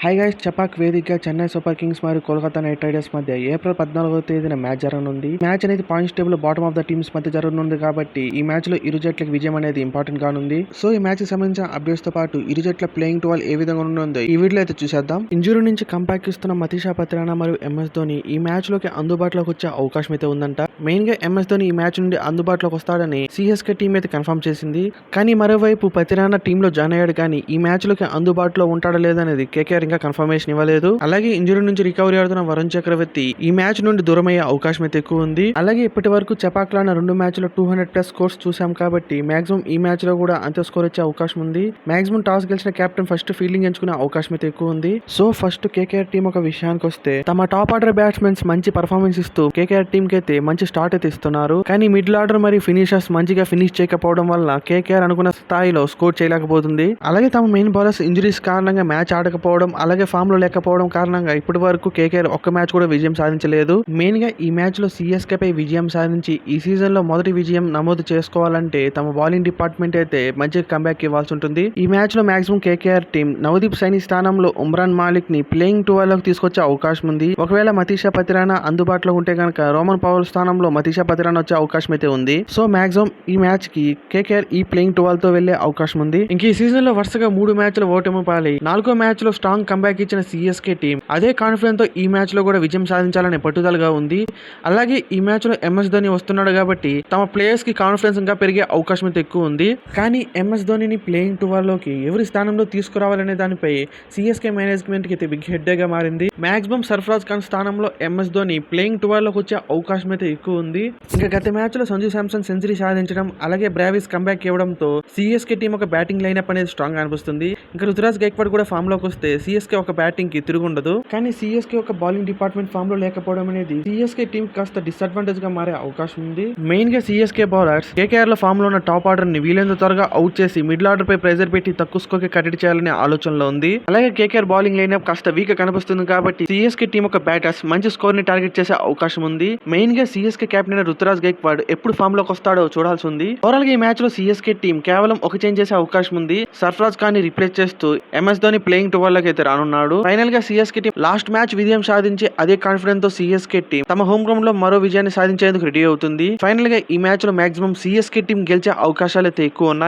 Hi guys, Chepauk వేదికగా Chennai super Kings మరియు Kolkata night riders మధ్య ఏప్రిల్ 14వ తేదీన మ్యాచ్ జరగనుంది. మ్యాచ్ అనేది points table bottom of the teams మధ్య జరగనుంది కాబట్టి ఈ మ్యాచ్ లో ఇరు జట్లకు విజయం అనేది ఇంపార్టెంట్ కానుంది. సో ఈ మ్యాచ్ కి సంబంధించిన అప్డేట్స్ తో పాటు ఇరు జట్ల ప్లేయింగ్ 12 ఏ విధంగా ఉందో ఈ వీడియోలో అయితే చూసేద్దాం. ఇంజురీ నుంచి కంబ్యాక్ ఇస్తున్న మతీషా పత్రానా మరియు ఎంఎస్ ధోని ఈ మ్యాచ్ లోకి అందుబాటులోకి వచ్చే అవకాశం అయితే ఉందంట. మెయిన్ గా ఎంఎస్ ధోని ఈ మ్యాచ్ నుండి అందుబాటులోకి వస్తాడని సిఎస్కే టీం అయితే కన్ఫర్మ్ చేసింది. కానీ మరోవైపు పత్రానా టీమ్ లో జాయిన్ అయ్యాడు కానీ ఈ మ్యాచ్ లోకి అందుబాటులో ఉంటాడా లేదనేది కేకేఆర్ ఇంకా కన్ఫర్మేషన్ ఇవ్వలేదు. అలాగే ఇంజురీ నుంచి రికవరీ అవుతున్న వరుణ్ చక్రవర్తి ఈ మ్యాచ్ నుండి దూరం అయ్యే అవకాశం అయితే ఎక్కువ ఉంది. అలాగే ఇప్పటి వరకు చపాక్లాన 2 మ్యాచ్లో 200+ స్కోర్స్ చూసాం కాబట్టి మాక్సిమం ఈ మ్యాచ్ లో కూడా అంతే స్కోర్ వచ్చే అవకాశం ఉంది. మాక్సిమం టాస్ గెలిచిన కెప్టెన్ ఫస్ట్ ఫీల్డింగ్ ఎంచుకునే అవకాశం అయితే ఎక్కువ ఉంది. సో ఫస్ట్ కేకేఆర్ టీం ఒక విషయానికి వస్తే తమ టాప్ ఆర్డర్ బ్యాట్స్మెన్స్ మంచి పర్ఫార్మెన్స్ ఇస్తూ కేకేఆర్ టీం కి అయితే మంచి స్టార్ట్ అయితే ఇస్తున్నారు. కానీ మిడిల్ ఆర్డర్ మరియు ఫినిషర్స్ మంచిగా ఫినిష్ చేయకపోవడం వల్ల కేకేఆర్ అనుకున్న స్థాయిలో స్కోర్ చేయలేకపోతుంది. అలాగే తమ మెయిన్ బౌలర్స్ ఇంజరీస్ కారణంగా మ్యాచ్ ఆడకపోవడం అలాగే ఫామ్ లో లేకపోవడం కారణంగా ఇప్పటి వరకు కేకేఆర్ ఒక్క మ్యాచ్ కూడా విజయం సాధించలేదు. మెయిన్ గా ఈ మ్యాచ్ లో సిఎస్కే పై విజయం సాధించి ఈ సీజన్ లో మొదటి విజయం నమోదు చేసుకోవాలంటే తమ బౌలింగ్ డిపార్ట్మెంట్ అయితే మంచిగా కంబ్యాక్ ఇవ్వాల్సి ఉంటుంది. ఈ మ్యాచ్ లో maximum KKR team Navdeep Saini స్థానంలో ఉమ్రాన్ మాలిక్ ని ప్లేయింగ్ 12 లోకి తీసుకొచ్చే అవకాశం ఉంది. ఒకవేళ మతీషా పత్రానా అందుబాటులో ఉంటే కనుక రోమన్ పవల్ స్థానంలో మతీషా పత్రానా వచ్చే అవకాశం అయితే ఉంది. సో మాక్సిమం ఈ మ్యాచ్ కి కేకేఆర్ ఈ ప్లేయింగ్ 12 తో వెళ్లే అవకాశం ఉంది. ఇంక ఈ సీజన్ లో వరుసగా 3 మ్యాచ్లు ఓటమి పాలై 4వ మ్యాచ్ లో స్ట్రాంగ్ కంబ్యాక్ ఇచ్చిన సిఎస్కే టీం అదే కాన్ఫిడెన్స్ తో ఈ మ్యాచ్ లో కూడా విజయం సాధించాలనే పట్టుదలగా ఉంది. అలాగే ఈ మ్యాచ్ లో ఎంఎస్ ధోని వస్తున్నాడు కాబట్టి తమ ప్లేయర్స్ కి కాన్ఫిడెన్స్ ఇంకా పెరిగే అవకాశం అయితే ఎక్కువ ఉంది. కానీ ఎంఎస్ ధోనిని ప్లేయింగ్ 12 లోకి ఎవరి స్థానంలో తీసుకురావాలనే దానిపై సిఎస్కే మేనేజ్మెంట్ కి అయితే బిగ్ హెడ్ గా మారింది. మాక్సిమం సర్ఫరాజ్ ఖాన్ స్థానంలో ఎంఎస్ ధోని ప్లేయింగ్ 12 లోకి వచ్చే అవకాశం అయితే ఎక్కువ ఉంది. ఇంకా గత మ్యాచ్ లో సంజు శాంసన్ సెంచరీ సాధించడం అలాగే బ్రావిస్ కంబ్యాక్ ఇవ్వడంతో సిఎస్కే టీం ఒక బ్యాటింగ్ లైనప్ అనేది స్ట్రాంగ్ అనిపిస్తుంది. ఇంకా రుతురాజ్ గైక్వాడ్ కూడా ఫామ్ లోకి వస్తే సిఎస్కే ఒక బ్యాటింగ్ కి తిరుగుండదు. కానీ సిఎస్కే ఒక బౌలింగ్ డిపార్ట్మెంట్ ఫామ్ లో లేకపోవడం అనేది సిఎస్కే టీం కాస్త డిసడ్వాంటేజ్ గా మారే అవకాశం ఉంది. మెయిన్ గా సిఎస్కే బౌలర్స్ కేకేఆర్ లో ఫామ్ లో ఉన్న టాప్ ఆర్డర్ ని వీలైనంత త్వరగా అవుట్ చేసి మిడిల్ ఆర్డర్ పై ప్రెజర్ పెట్టి తక్కువ స్కోర్ కి కట్టడి చేయాలనే ఆలోచనలో ఉంది. అలాగే కేకేఆర్ బౌలింగ్ లైనప్ కాస్త వీక్ కనిపిస్తుంది కాబట్టి సిఎస్కే టీం ఒక బ్యాటర్స్ మంచి స్కోర్ ని టార్గెట్ చేసే అవకాశం ఉంది. మెయిన్ గా సిఎస్కే కెప్టెన్ రుతురాజ్ గైక్వాడ్ ఎప్పుడు ఫామ్ లోకి వస్తాడో చూడాల్సి ఉంది. ఓవరాల్ గా ఈ మ్యాచ్ లో సిఎస్కే టీం కేవలం ఒక చేంజ్ చేసే అవకాశం ఉంది. సర్ఫరాజ్ ఖాన్ ని రిప్లేస్ చేస్తూ ఎంఎస్ ధోని ప్లేయింగ్ 12 లోకి అయితే రానున్నాడు. ఫైనల్ గా సిఎస్కే టీం లాస్ట్ మ్యాచ్ విజయం సాధించి అదే కాన్ఫిడెన్స్ తో సిఎస్కే టీం తమ హోమ్ గ్రౌండ్ లో మరో విజయాన్ని సాధించేందుకు రెడీ అవుతుంది. ఫైనల్ గా ఈ మ్యాచ్ లో మాక్సిమం సిఎస్కే టీం గెలిచే అవకాశాలు అయితే ఎక్కువ ఉన్నాయి.